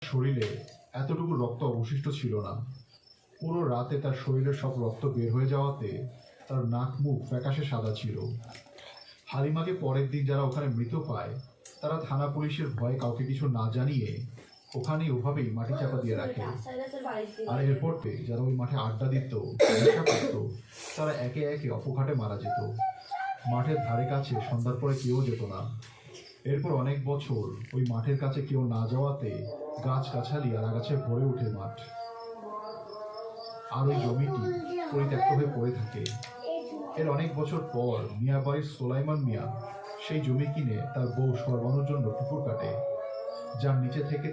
শরীরে এতটুকু রক্ত অবশিষ্ট ছিল না। পুরো রাতে তার শরীরের সব রক্ত বের হয়ে যাওয়াতে তার নাক মুখ ফ্যাকাশে সাদা ছিল। হালিমাকে পরের দিন যারা ওখানে মৃত পায় তারা থানা পুলিশের ভয়ে কাউকে কিছু না জানিয়ে ওখানেই ওভাবেই মাটি চাপা দিয়ে রাখে। আর এরপরে যারা ওই মাঠে আড্ডা দিত, নেশা করত, তারা একে একে অপঘাতে মারা যেত। মাঠের ধারে কাছে সন্ধ্যার পরে কেউ যেত না। এরপর অনেক বছর ওই মাঠের কাছে কেউ না যাওয়াতে গাছগাছালি আর আগাছে ভরে ওঠে মাঠ। আর ওই জমিটি পরিত্যক্ত হয়ে পড়ে থাকে। এর অনেক বছর পর মিয়াবাড়ির সোলাইমান মিয়া সেই জমি কিনে তার বউ সরবানোর জন্য পুকুর কাটে, যার নিচে থেকে